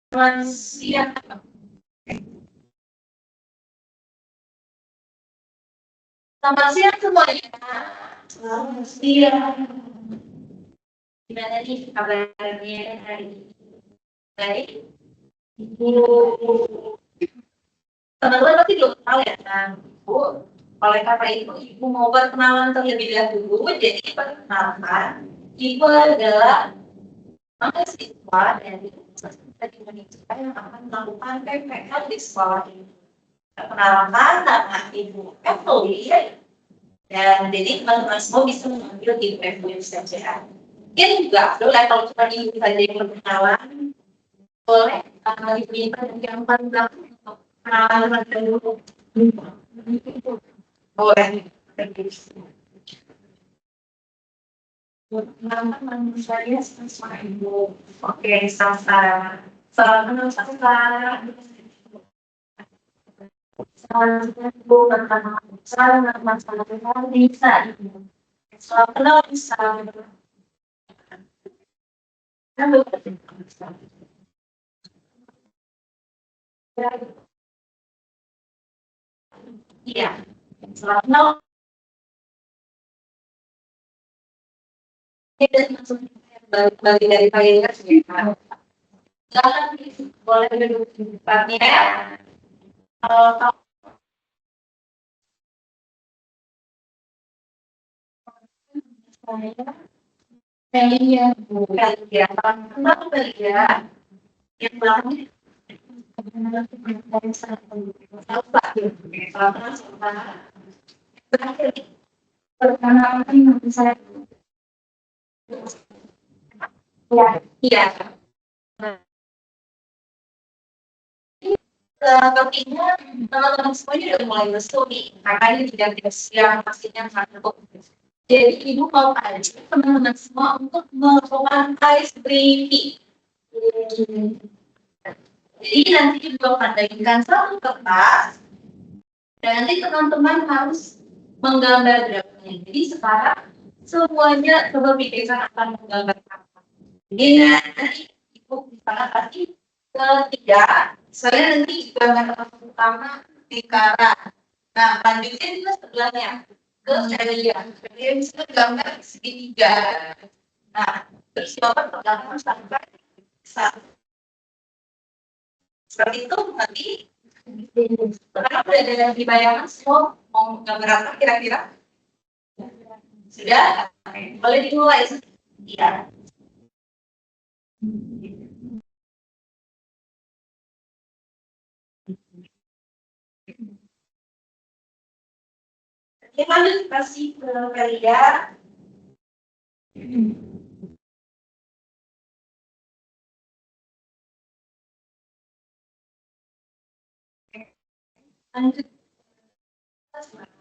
Selamat siang. Selamat siang semuanya. Selamat siang. Gimana nih kabarnya hari ini? Baik. Ibu, teman-teman pasti belum tahu ya tentang Ibu. Oleh karena itu, Ibu mau perkenalan terlebih dahulu. Jadi perkenalkan, Ibu adalah mahasiswa dari Universitas Indonesia yang akan melakukan PPL di sekolah ini. Perkenalkan nama Ibu Evelyn. Dan jadi teman-teman semua bisa mengambil di FWM saja. Mungkin juga boleh kalau cuma ingin saja yang perkenalan, boleh diminta yang paling belakang untuk kenalan dulu. Boleh. Teman-teman saya sama Ibu. Oke, sama-sama. Salam kenal sama. Selanjutnya Ibu pertama masalah bisa Ibu. Salam kenal bisa. Iya, salam kenal. Ini langsung bagi dari pagi ya. Jangan boleh duduk di tempatnya. Kalau saya bukan kegiatan kenapa kerja yang belakang dari sana apa sama terakhir pertama yang saya ya iya topiknya teman-teman semuanya udah mulai mesum nih karena ini tidak siang pastinya ngantuk. Jadi ibu mau ajak teman-teman semua untuk melakukan ice breaking. Jadi nanti ibu akan bagikan satu kertas dan nanti teman-teman harus menggambar draftnya. Jadi sekarang semuanya coba pikirkan akan menggambar apa. Jadi nanti ibu misalnya tadi ketiga, saya nanti gambar pertama Tikara. Nah, lanjutnya juga sebelahnya ke Elia. Dia bisa gambar segitiga. Nah, terus bapak pegang sampai satu. Seperti itu nanti. Karena udah ada di bayangan semua mau gambar apa kira-kira? Sudah? Boleh dimulai. Iya. Kita lanjut kasih ke Elia. Lanjut. Lanjut.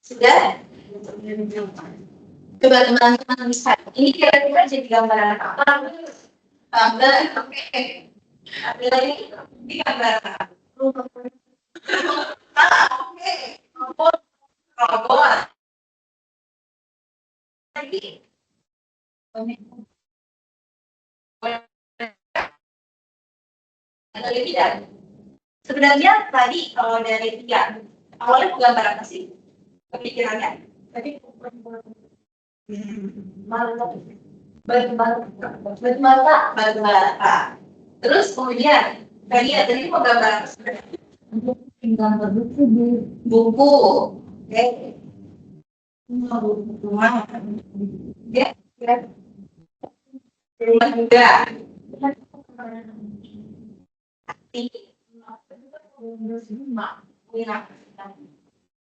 Sudah? Coba teman-teman bisa. Ini kira-kira jadi gambaran apa? Gambar, oke. Ada lagi di gambar apa? Oke. Robot. Lagi. Ada lagi tidak? Sebenarnya tadi kalau dari tiga, awalnya gambar apa sih? Kepikirannya? Tadi batu bata. Terus kemudian tadi mau gambar gambar buku buku. Oke. Rumah. Ya, ya. Rumah juga.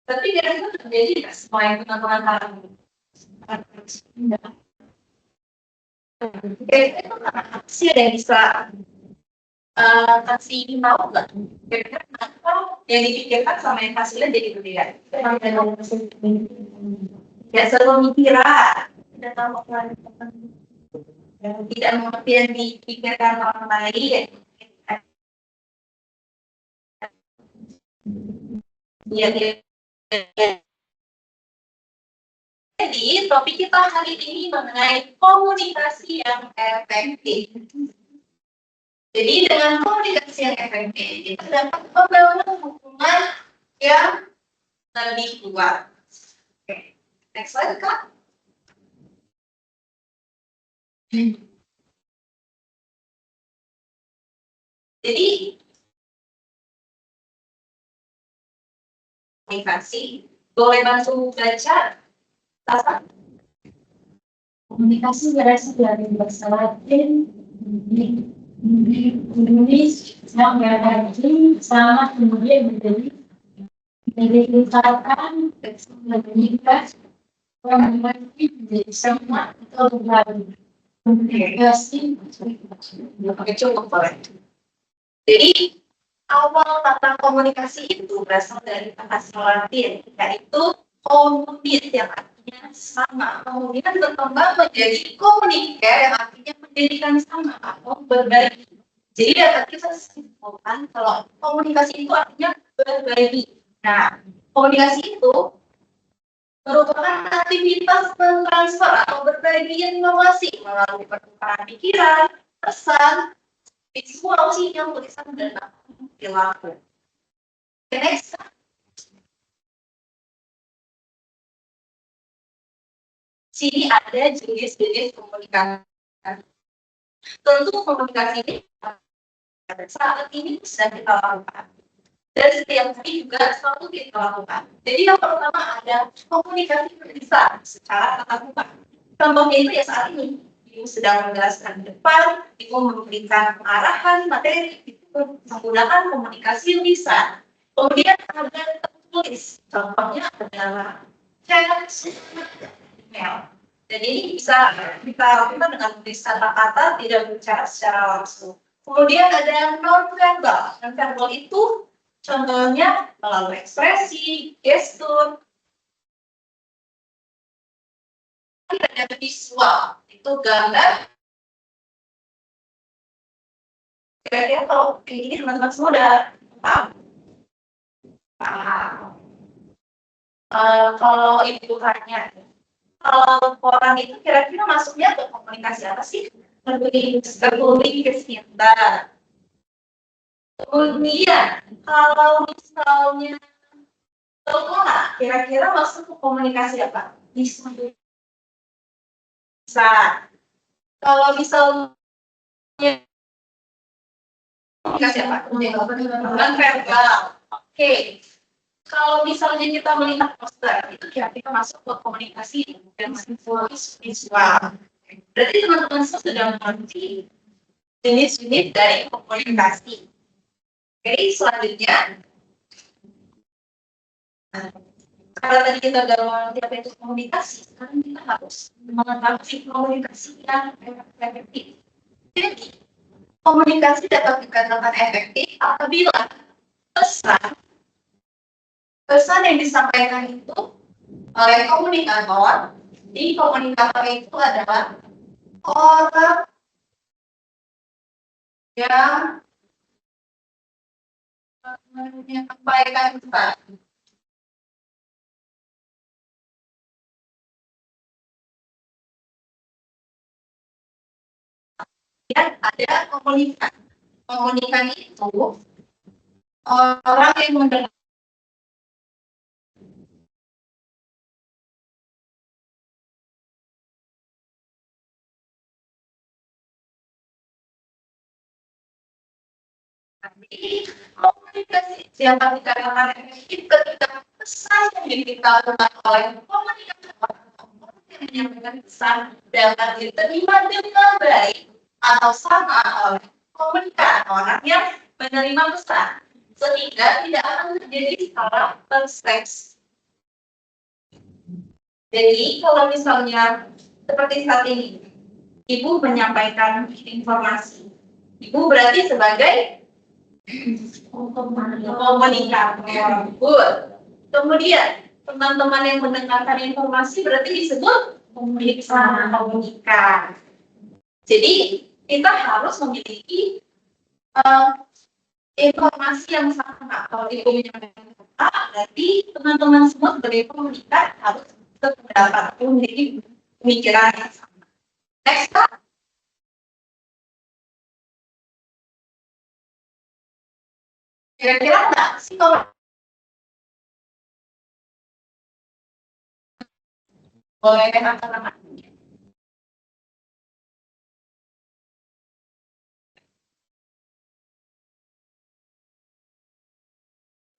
Tapi kira-kira terjadi nggak semua yang teman-teman alami? Kira-kira itu apa sih ada yang bisa kasih tahu nggak? Kira-kira kenapa yang dipikirkan sama yang hasilnya jadi berbeda? Ya selalu mikir, tidak tahu tidak mengerti yang dipikirkan orang lain. Ya, jadi topik kita hari ini mengenai komunikasi yang efektif. Jadi dengan komunikasi yang efektif kita dapat membangun hubungan yang lebih kuat. Oke, next slide Kak. Jadi komunikasi boleh bantu baca apa? Komunikasi berasal dari bahasa Latin, menulis, mengabdi, sama kemudian menjadi katakan, mengikat, mengerti menjadi sama atau berbagi. Komunikasi Cukup boleh. Jadi awal kata komunikasi itu berasal dari bahasa Latin, yaitu komunit yang artinya sama. Kemudian berkembang menjadi komuniker yang artinya menjadikan sama atau berbagi. Jadi dapat kita simpulkan kalau komunikasi itu artinya berbagi. Nah, komunikasi itu merupakan aktivitas mentransfer atau berbagi informasi melalui pertukaran pikiran, pesan, visual, sinyal, tulisan, dan perilaku. Next. Sini ada jenis-jenis komunikasi. Tentu komunikasi ini saat ini bisa kita lakukan. Dan setiap hari juga selalu kita lakukan. Jadi yang pertama ada komunikasi berlisan secara tatap muka. Contohnya itu ya saat ini. Ibu sedang menjelaskan di depan, Ibu memberikan arahan materi, itu menggunakan komunikasi lisan. Kemudian ada tertulis, contohnya adalah chat, email. Jadi ini bisa kita lakukan dengan tulisan kata-kata, tidak bicara secara langsung. Kemudian ada non-verbal. Non-verbal itu contohnya melalui ekspresi, gestur. Ada visual, itu gambar. Kira-kira kalau kayak gini teman-teman semua udah paham? Kalau ibu tanya, kalau orang itu kira-kira masuknya ke komunikasi apa sih? Lebih ke cinta. Kemudian, kalau misalnya sekolah, kira-kira masuk ke komunikasi apa? Bisa. Kalau misalnya komunikasi apa? Non-verbal. Oke. Kalau misalnya kita melihat poster, itu kira-kira masuk ke komunikasi dan visual. Berarti teman-teman sudah mengerti jenis-jenis dari komunikasi. Oke, selanjutnya. Kalau tadi kita udah mengerti apa itu komunikasi, sekarang kita harus mengetahui komunikasi yang efektif. Jadi, komunikasi dapat dikatakan efektif apabila pesan yang disampaikan itu oleh komunikator. Di komunikator itu adalah orang yang menyampaikan pesan. Dan ada komunikan. Komunikan itu orang yang mendengar. Jadi komunikasi yang dikatakan efektif ketika pesan yang dikatakan oleh komunikator yang menyampaikan pesan dapat diterima dengan baik atau sama oleh komunikator yang menerima pesan, sehingga tidak akan terjadi salah persepsi. Jadi kalau misalnya seperti saat ini, Ibu menyampaikan informasi, Ibu berarti sebagai komunikator. Kemudian teman-teman yang mendengarkan informasi berarti disebut komunikan. Jadi kita harus memiliki informasi yang sama. Kalau Ibu menyampaikan berarti teman-teman semua sebagai komunikan harus terdapat memiliki pemikiran yang sama. Next, kira-kira enggak sih kalau boleh kata-kata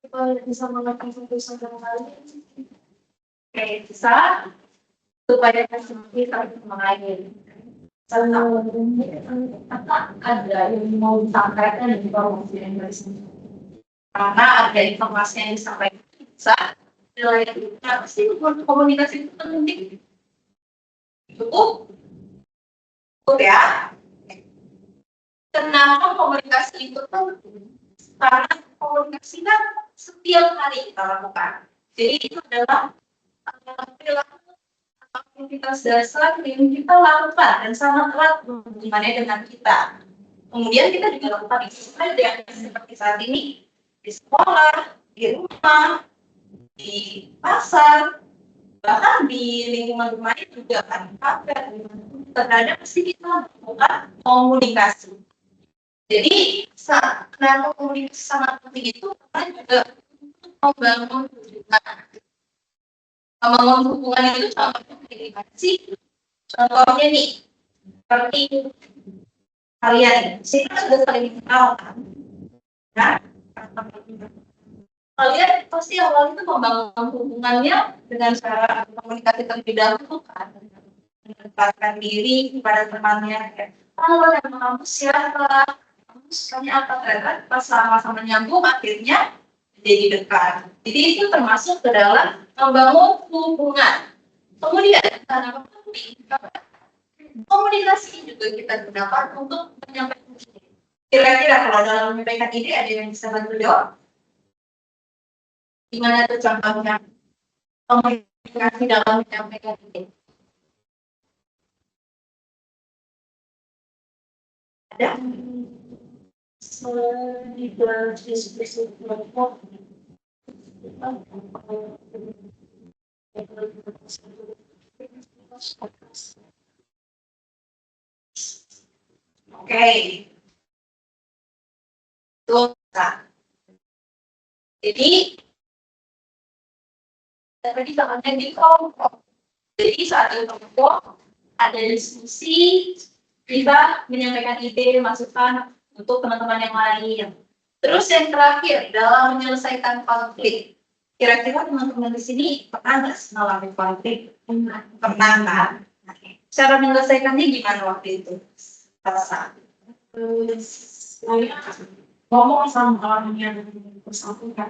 kita bisa melakukan keputusan dengan lain. Oke, bisa supaya kita mengalir. Apa ada yang mau disampaikan di informasi yang dari sini? Karena ada informasi yang disampaikan bisa pasti komunikasi itu penting. Cukup ya. Kenapa komunikasi itu penting? Karena komunikasi kan setiap hari kita lakukan. Jadi itu adalah perilaku aktivitas dasar yang kita lakukan dan sangat erat hubungannya dengan kita. Kemudian kita juga lakukan itu saja seperti saat ini di sekolah, di rumah, di pasar, bahkan di lingkungan rumah juga kan terhadap pasti kita melakukan komunikasi. Jadi kenapa komunikasi sangat penting itu karena juga membangun hubungan. Membangun hubungan itu contohnya komunikasi. Contohnya nih, seperti kalian, kita sudah saling kenal kan? Nah, kalian pasti awal itu membangun hubungannya dengan cara komunikasi terlebih dahulu kan? Mendekatkan diri kepada temannya, kayak, halo nama kamu siapa? Kamu sukanya apa? Ternyata pas sama-sama nyambung akhirnya jadi dekat. Jadi itu termasuk ke dalam membangun hubungan. Kemudian karena komunikasi juga kita gunakan untuk menyampaikan ide. Kira-kira kalau dalam menyampaikan ide ada yang bisa bantu jawab? Gimana tuh contohnya komunikasi dalam menyampaikan ide? Ada? Diskusi kelompok. Oke. Tuh, jadi tadi contohnya di kelompok. Jadi saat di kelompok ada diskusi, kita menyampaikan ide, masukan untuk teman-teman yang lain. Terus yang terakhir dalam menyelesaikan konflik. Kira-kira teman-teman di sini pernah nggak mengalami konflik? Pernah kan? Cara menyelesaikannya gimana waktu itu? Rasa? Ngomong sama orang yang bersangkutan.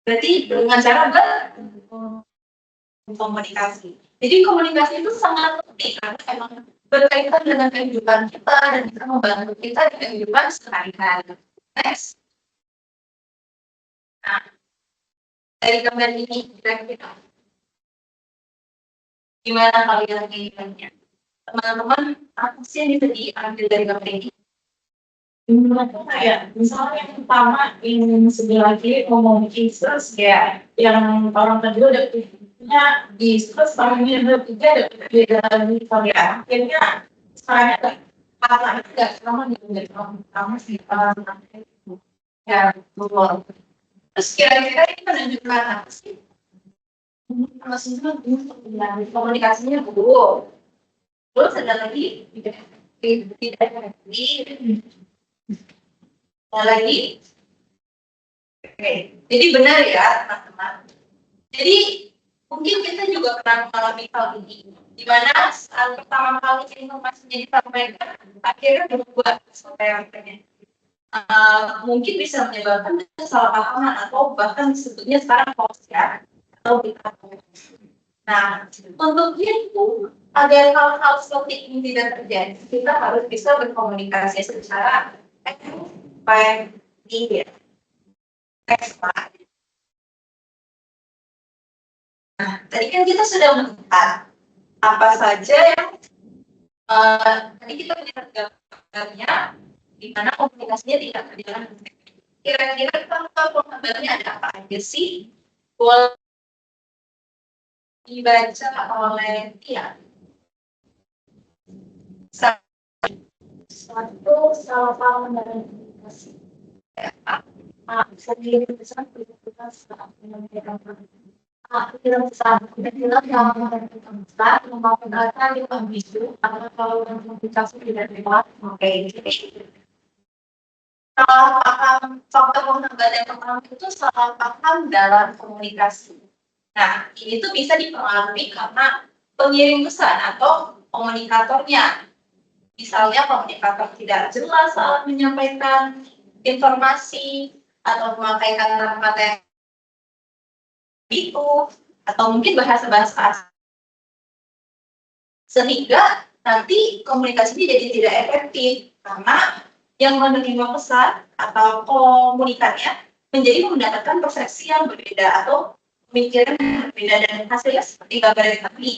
Berarti dengan cara berkomunikasi. Jadi komunikasi itu sangat penting karena emang berkaitan dengan kehidupan kita dan bisa membantu kita di kehidupan sehari-hari. Next. Nah, dari gambar ini kira-kira gimana kalian menilainya? Teman-teman, apa sih yang bisa diambil dari gambar ini? Ya, misalnya yang pertama yang sebelah kiri ngomong Jesus ya, yang orang kedua udah punya Jesus, orang yang ketiga udah beda lagi ya. Akhirnya sekarang karena itu nggak sama dari orang pertama sih ya betul. Terus kira-kira ini menunjukkan apa sih? Maksudnya komunikasinya buruk. Terus ada lagi tidak lagi. Oke, jadi benar ya teman-teman. Jadi mungkin kita juga pernah mengalami hal ini, di mana saat pertama kali informasinya disampaikan, akhirnya berubah sampai akhirnya. mungkin bisa menyebabkan kesalahpahaman atau bahkan disebutnya sekarang hoax ya atau berita hoax. Nah, untuk itu agar hal-hal seperti ini tidak terjadi, kita harus bisa berkomunikasi secara efektif. Nah, tadi kan kita sudah melihat apa saja yang tadi kita melihat gambarnya di mana komunikasinya tidak berjalan. Kira-kira penggambarnya ada apa aja sih? Boleh dibaca oleh Tia. Satu, salah paham dalam komunikasi. Sendiri besar kita saat menyampaikan tidak besar, tidak yang menentukan besar, memaparkan itu ambisu, karena kalau dalam komunikasi tidak lewat, Oke, salah paham faktor penghambat yang pertama itu salah paham dalam komunikasi. Nah, ini tuh bisa dipengaruhi karena pengirim pesan atau komunikatornya. Misalnya komunikator tidak jelas saat menyampaikan informasi atau memakai kata-kata yang itu atau mungkin bahasa-bahasa asing. Sehingga nanti komunikasinya jadi tidak efektif karena yang menerima pesan atau komunikannya menjadi mendapatkan persepsi yang berbeda atau pemikiran yang berbeda dan hasilnya seperti gambar yang tadi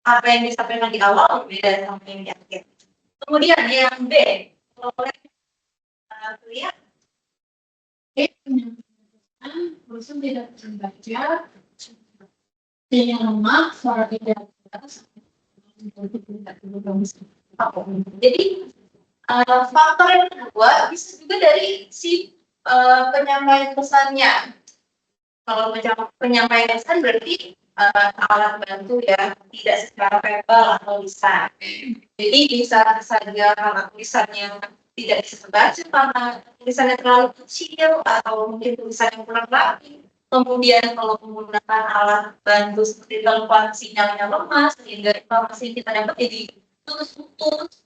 apa yang disampaikan di awal berbeda sama yang di akhir. Kemudian yang B, boleh lihat langsung tidak terbaca, yang lemah, suara tidak jelas, jadi faktor yang kedua bisa juga dari si penyampaian pesannya. Kalau penyampaian pesan berarti alat bantu ya, tidak secara verbal atau lisan. Jadi bisa saja karena tulisannya tidak bisa terbaca karena tulisannya terlalu kecil atau mungkin tulisan yang kurang rapi. Kemudian kalau menggunakan alat bantu seperti telepon sinyalnya lemah sehingga informasi yang kita dapat jadi putus-putus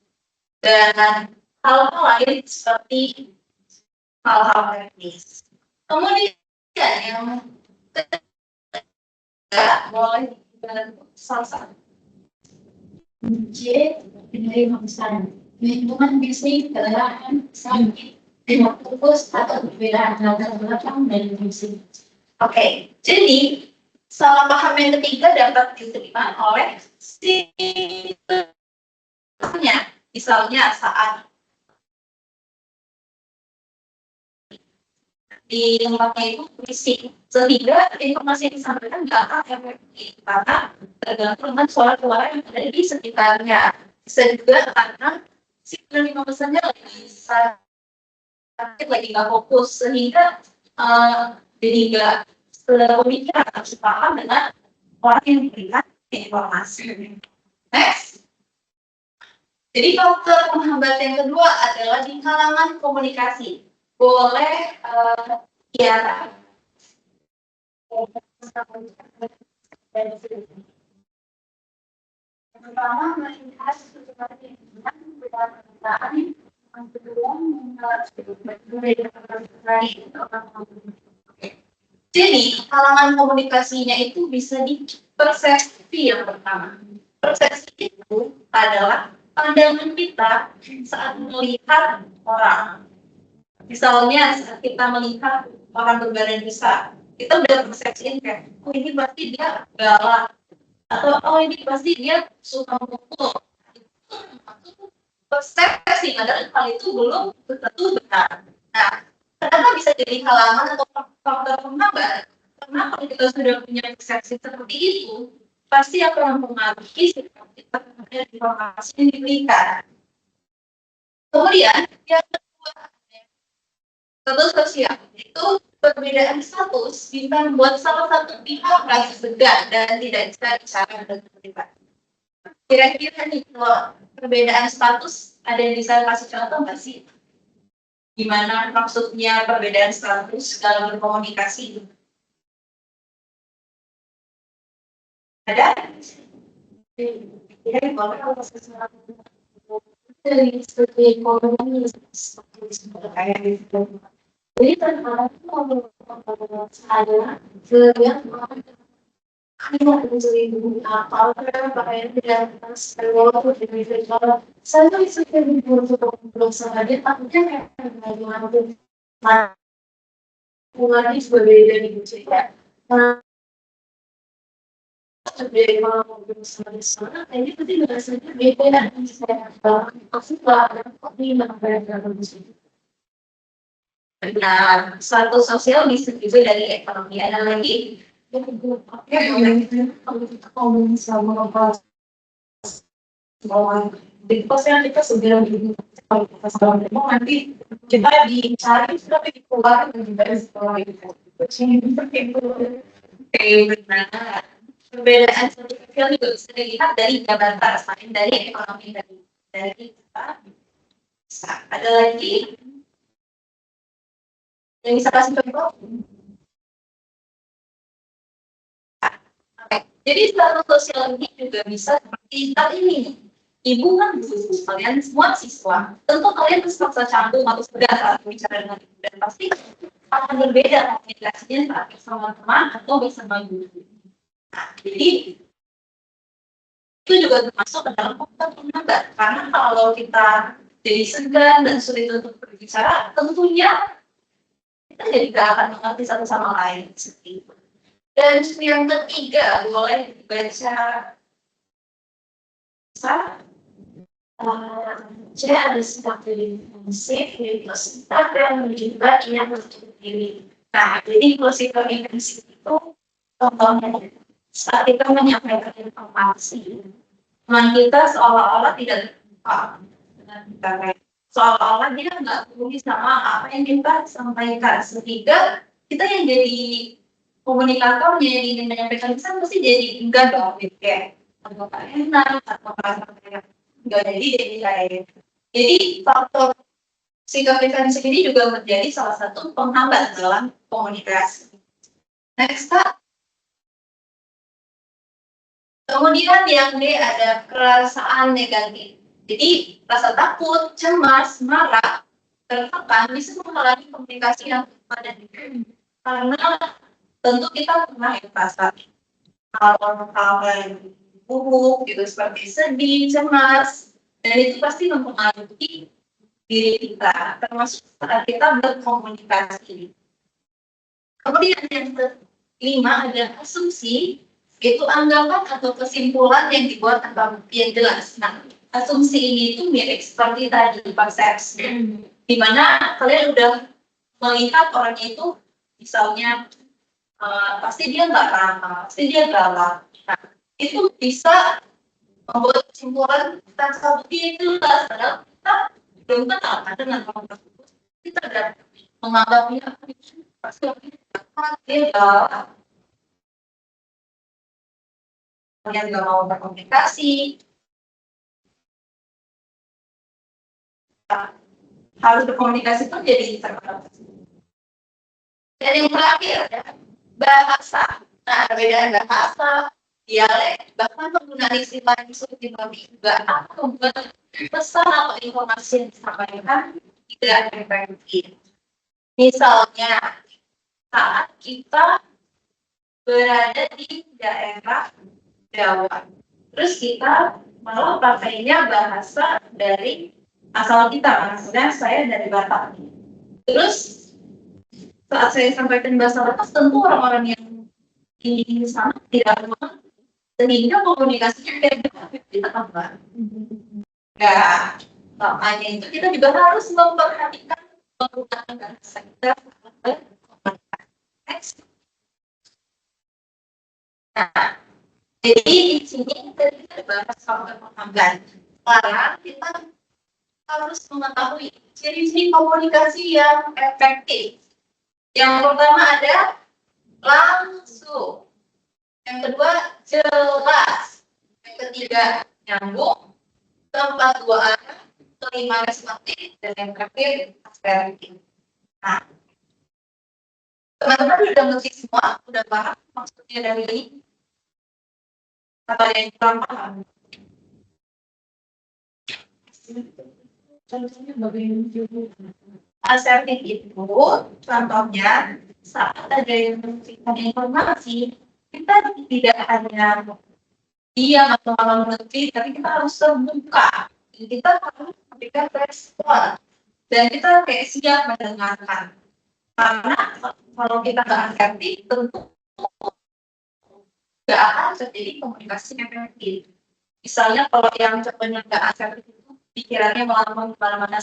dan hal-hal lain seperti hal-hal teknis. Kemudian yang ketiga boleh salah C, penerima pesan. Lingkungan bisnis kendaraan sakit, tidak fokus atau perbedaan latar belakang dan bisnis. Oke, jadi salah paham yang ketiga dapat diterima oleh si misalnya saat di tempatnya itu berisik sehingga informasi yang disampaikan nggak akan efektif karena tergantung dengan suara-suara yang ada di sekitarnya. Bisa juga karena si penerima pesannya lagi sakit, lagi nggak fokus sehingga jadi nggak sepemikiran atau sepaham dengan orang yang memberikan informasi. Next. Jadi faktor penghambat yang kedua adalah di kalangan komunikasi. Boleh ya. Pertama, melihat sesuatu yang berbeda, yang kedua, jadi kalangan komunikasinya itu bisa dipersepsi yang pertama. Persepsi itu adalah pandangan kita saat melihat orang. Misalnya saat kita melihat orang berbadan besar, kita udah persepsiin kayak, oh ini pasti dia galak, atau oh ini pasti dia suka mukul. Persepsi, padahal hal itu belum tentu benar. Nah, kenapa bisa jadi halangan atau faktor penghambat? Karena kalau kita sudah punya persepsi seperti itu, pasti akan mempengaruhi sikap kita terhadap informasi yang diberikan. Kemudian, yang kedua, status sosial itu perbedaan status bisa membuat salah satu pihak merasa segan dan tidak bisa bicara dengan pribadi. Kira-kira nih kalau perbedaan status ada yang bisa kasih contoh nggak sih? Gimana maksudnya perbedaan status dalam berkomunikasi? Ada? seperti ekonomi, kayak gitu. Jadi terkadang ada yang hanya mencuri apa pakaian tidak seluruh di kalau saya bisa jadi belum sengaja takutnya kayak bagaimana tuh hubungannya berbeda gitu ya. Dari kalau sama di sana, ini pasti rasanya beda dan saya suka dan kopi menambahkan di sini. Nah, status sosial bisa juga dari ekonomi. Ada lagi? Yang itu kalau kita ngomong sama apa bahwa di posnya kita sudah di kalau kita sedang demo nanti kita dicari tapi dikeluarin dari sekolah itu. Jadi seperti itu. Oke, benar. Perbedaan sosial juga bisa dilihat dari jabatan, selain dari ekonomi dari kita. Ada lagi yang bisa kasih contoh? Oke. Jadi status sosial ini juga bisa seperti saat ini. Ibu kan guru, kalian semua siswa. Tentu kalian terpaksa canggung atau segar saat bicara dengan ibu, dan pasti akan berbeda komunikasinya saat bersama teman atau bersama guru. Nah, jadi itu juga termasuk ke dalam konteks penambah. Karena kalau kita jadi segan dan sulit untuk berbicara, tentunya kita jadi gak akan mengerti satu sama lain. Seperti itu. Dan yang ketiga, boleh dibaca. Saya ada seperti inklusif, inklusif dan juga yang berdiri. Nah, jadi inklusif dan inklusif itu contohnya saat kita menyampaikan informasi, teman kita seolah-olah tidak terbuka dengan kita, seolah-olah dia nggak peduli sama apa yang kita sampaikan, sehingga kita yang jadi komunikatornya yang ingin menyampaikan pesan pasti jadi enggak dong, kayak atau enak atau merasa kayak nggak jadi lain. Jadi faktor sikap defensif ini juga menjadi salah satu penghambat dalam komunikasi. Next, Kak. Kemudian yang D ada perasaan negatif. Jadi rasa takut, cemas, marah, tertekan bisa menghalangi komunikasi yang pada diri. Karena tentu kita pernah merasa hal-hal yang buruk gitu seperti sedih, cemas, dan itu pasti mempengaruhi diri kita, termasuk saat kita berkomunikasi. Kemudian yang kelima ada asumsi, itu anggapan atau kesimpulan yang dibuat tanpa bukti yang jelas. Nah, asumsi ini itu mirip seperti tadi persepsi, di mana kalian udah melihat orangnya itu, misalnya pasti dia nggak ramah, pasti dia galak. Nah, itu bisa membuat kesimpulan tanpa bukti itu jelas, padahal kita belum kenal dengan orang tersebut. Kita sudah menganggapnya pasti dia galak, kalian nggak mau berkomunikasi, harus berkomunikasi pun jadi terbatas. Dan yang terakhir ya, bahasa. Nah, perbedaan bahasa, dialek, bahkan penggunaan istilah yang sulit dipahami juga atau membuat pesan atau informasi yang disampaikan tidak efektif. Misalnya, saat kita berada di daerah Jawa, terus kita malah pakainya bahasa dari asal kita, maksudnya saya dari Batak. Terus saat saya sampaikan bahasa Batak, tentu orang-orang yang di sana tidak mengerti, sehingga komunikasinya kayak kita tambah. Ya, makanya itu kita juga harus memperhatikan penggunaan bahasa kita. Nah, jadi di sini kita bahas soal penghargaan. Sekarang kita harus mengetahui ciri-ciri komunikasi yang efektif. Yang pertama ada langsung, yang kedua jelas, yang ketiga nyambung, keempat dua arah, kelima responsif, dan yang terakhir aspiratif. Nah, teman-teman udah ngerti semua, udah paham maksudnya dari ini? Atau ada yang kurang paham? Contohnya bagaimana Asertif itu contohnya saat ada yang memberikan informasi, kita tidak hanya diam atau malah berhenti, tapi kita harus terbuka. Kita harus memberikan respon dan kita kayak siap mendengarkan. Karena kalau kita nggak asertif, tentu nggak akan terjadi komunikasi yang efektif. Misalnya kalau yang contohnya nggak asertif itu pikirannya malah kemana-mana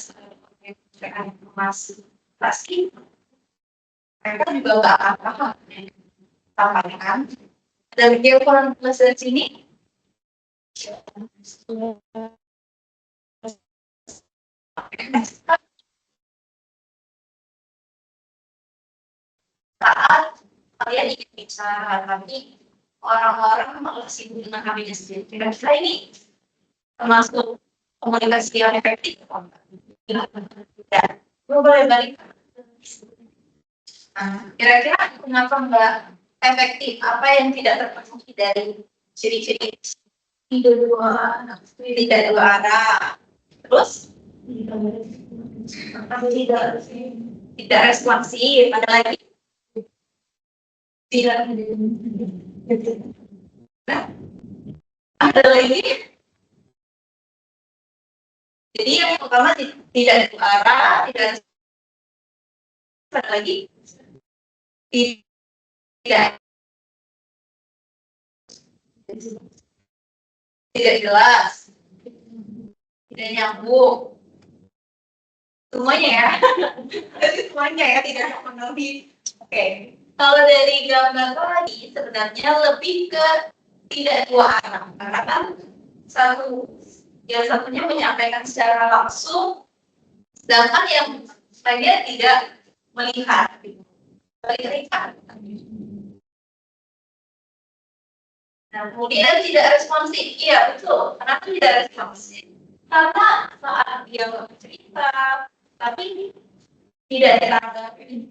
dengan informasi, pasti mereka juga nggak akan paham tampaknya kan. Ada video kurang plus dari sini. Saat kalian ingin bicara, tapi orang-orang malah sibuk dengan kami sendiri. Kira-kira ini termasuk komunikasi yang efektif. Ya, gue boleh balik. Kira-kira kenapa nggak efektif? Apa yang tidak terpenuhi dari ciri-ciri tidak dua arah? Terus tidak responsif. Ada lagi? Tidak. Ada lagi? Jadi yang pertama tidak dua arah, tidak. Ada lagi? Tidak jelas, tidak nyambung, semuanya ya. Jadi semuanya ya tidak memenuhi. Oke. Kalau dari gambar tadi sebenarnya lebih ke tidak dua arah, karena kan yang satunya menyampaikan secara langsung, sedangkan yang lainnya tidak melihat. Nah, kemudian tidak responsif, iya betul. Kenapa tidak responsif? Karena saat dia bercerita, tapi tidak ditanggapi,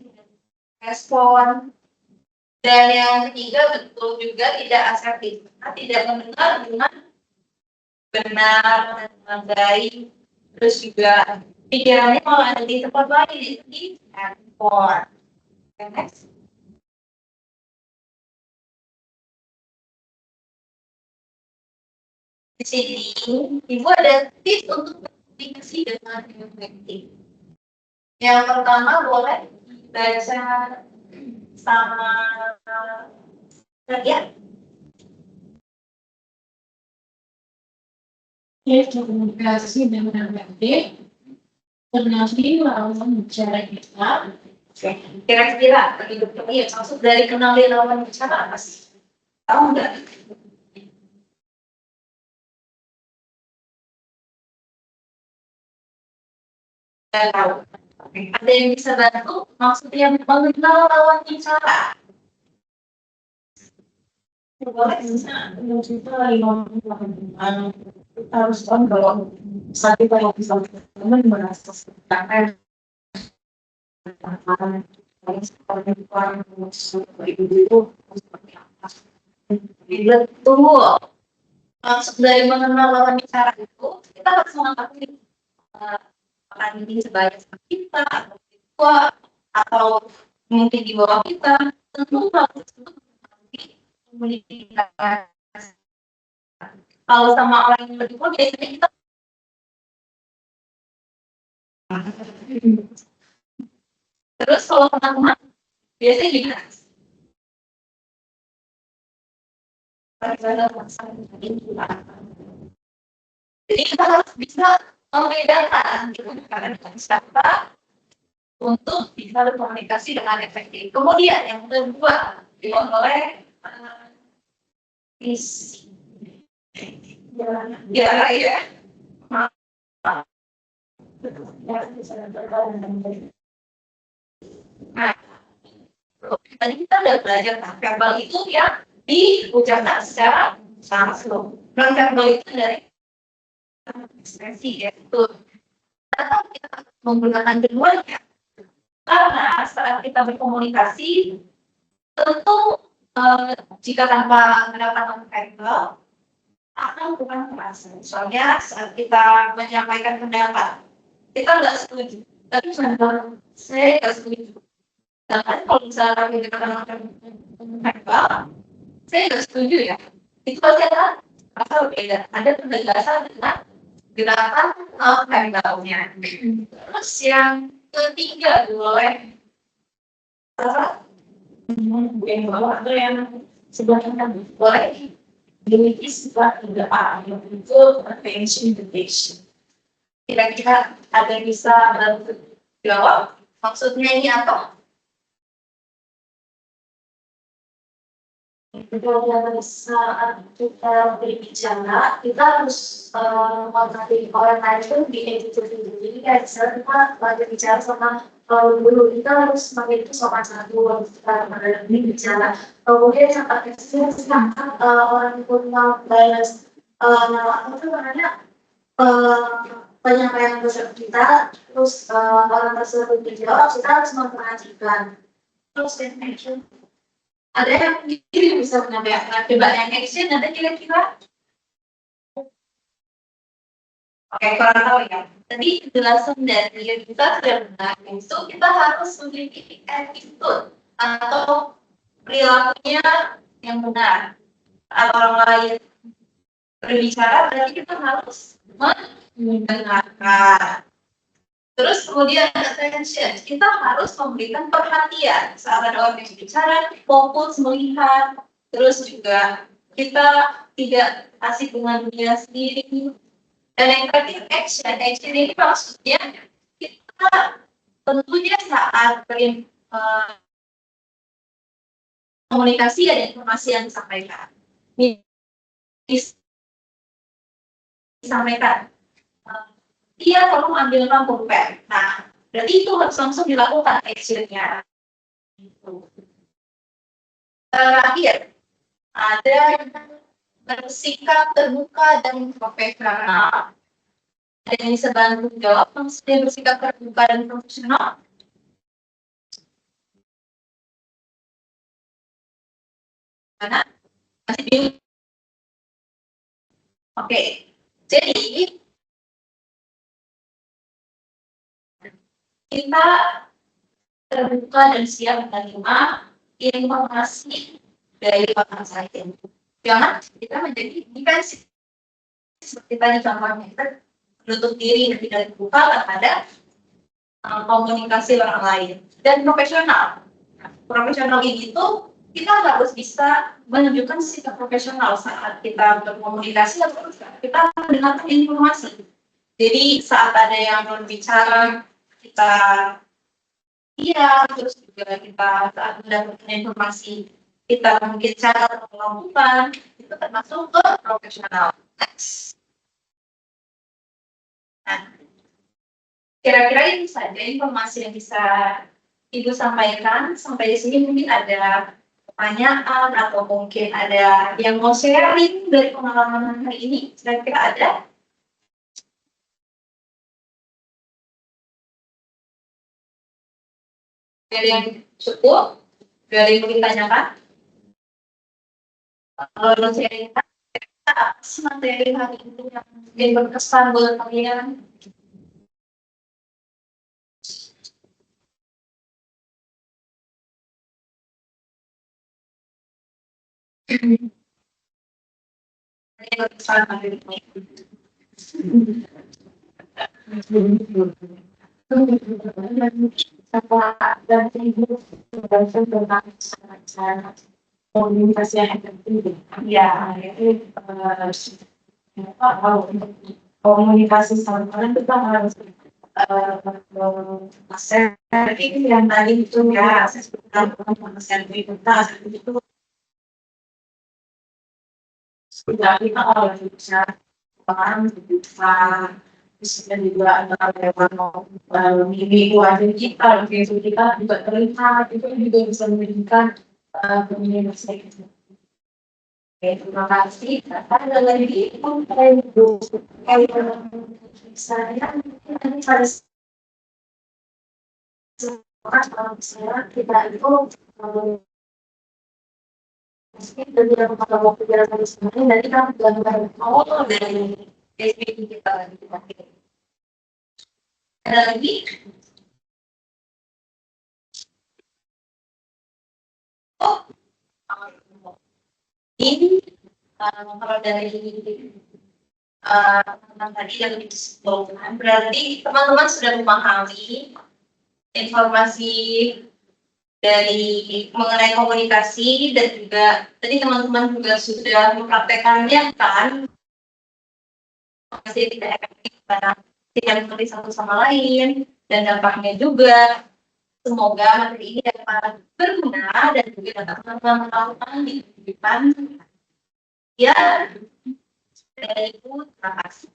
respon. Dan yang ketiga betul juga tidak asertif, tidak mendengar dengan benar dan dengan baik. Terus juga pikirannya malah ada di tempat lain, di handphone. Next. Di sini, Ibu ada tips untuk komunikasi dengan efektif. Yang pertama boleh baca sama kalian. Ya, komunikasi dengan efektif, bernasib lawan bicara kita. Kira-kira ya, maksud dari kenali lawan bicara apa sih? Tahu nggak? Tahu. Ada yang bisa bantu? Maksudnya mengenal lawan bicara. Boleh Kita harus tahu bahwa saat kita bisa teman merasa sekarang betul. Maksud dari mengenal lawan bicara itu kita harus mengetahui orang ini sebagai kita atau tua atau mungkin di bawah kita, tentu harus komunikasi. Kalau sama orang yang lebih tua biasanya kita terus kalau teman-teman biasanya gimana? Jadi kita harus bisa membedakan dengan siapa untuk bisa berkomunikasi dengan efektif. Kemudian yang kedua oleh visi. Ya. Nah, tadi kita udah belajar verbal itu yang diucapkan secara langsung. Non verbal itu dari ekspresi yaitu atau kita menggunakan keduanya. Karena saat kita berkomunikasi tentu jika tanpa mendapatkan verbal akan bukan terasa. Soalnya saat kita menyampaikan pendapat kita nggak setuju, Tapi saya nggak setuju. Sedangkan kalau misalnya kami dikatakan verbal, saya nggak setuju ya. Itu pasti ada asal beda. Ada penegasan dengan gerakan verbalnya. Terus yang ketiga boleh yang bawah atau yang sebelah kanan boleh dimiliki sifat tidak itu attention detection. Kira-kira ada yang bisa bantu jawab? Maksudnya ini apa? Pada saat kita berbicara, kita harus menghormati orang lain itu di attitude itu. Jadi kayak misalnya kita berbicara sama guru, kita harus memiliki sopan santun kita berbicara. Kemudian yang kecil sedangkan orang pun mau balas apa tuh namanya penyampaian pesan kita, terus orang tersebut dijawab, kita harus memperhatikan. Terus yang ada yang mungkin bisa menyampaikan coba yang action ada kira-kira. Oke, kurang tahu ya. Tadi penjelasan dari kita sudah benar. Itu kita harus memiliki attitude atau perilakunya yang benar. Atau orang lain berbicara, berarti kita harus mendengarkan. Terus kemudian attention, kita harus memberikan perhatian saat ada orang yang berbicara, fokus melihat, terus juga kita tidak asik dengan dunia sendiri. Dan yang terakhir action ini maksudnya kita tentunya saat komunikasi ada informasi yang disampaikan. Disampaikan. Dia perlu ambilkan pulpen. Nah, berarti itu harus langsung dilakukan actionnya. Terakhir, ada yang bersikap terbuka dan profesional. Ada yang bisa bantu jawab maksudnya bersikap terbuka dan profesional? Mana? Masih bingung? Oke, jadi kita terbuka dan siap menerima informasi dari orang lain. Jangan kita menjadi defensif. Seperti tadi contohnya, kita menutup diri dan tidak terbuka terhadap komunikasi orang lain. Dan profesional. Profesional ini tuh kita harus bisa menunjukkan sikap profesional saat kita berkomunikasi atau kita mendengarkan informasi. Jadi saat ada yang berbicara, kita iya, terus juga kita saat mendapatkan informasi, kita mungkin cara atau melakukan, itu termasuk ke profesional. Next. Nah, kira-kira ini saja informasi yang bisa Ibu sampaikan. Sampai di sini mungkin ada pertanyaan atau mungkin ada yang mau sharing dari pengalaman hari ini. Kira-kira ada? Dari yang cukup? Dari yang ditanyakan? Kalau sharing apa sih materi hari ini yang berkesan buat kalian? Yang berkesan hari ini. Dan ibu tentang cara komunikasi yang efektif. Ya, Kalau komunikasi sama orang kita harus asertif yang tadi itu ya, saya sebutkan asertif itu sudah kita harus bisa paham, bisa juga ada lewat mimpi wajah kita, visi kita juga terlihat, itu juga bisa memberikan komunikasi itu. Oke, terima kasih. Ada lagi untuk saya nanti pada saat kita itu dan tidak pada waktu jalan dari semuanya nanti kan gambar dari SPP kita lagi. Ada lagi? Ini kalau dari teman tadi yang disimpulkan, berarti teman-teman sudah memahami informasi dari mengenai komunikasi dan juga tadi teman-teman juga sudah mempraktekannya kan, masih tidak efektif karena tidak mengerti satu sama lain dan dampaknya juga. Semoga materi ini dapat berguna dan juga dapat teman-teman lakukan di kehidupan. Ya, dari itu terima kasih.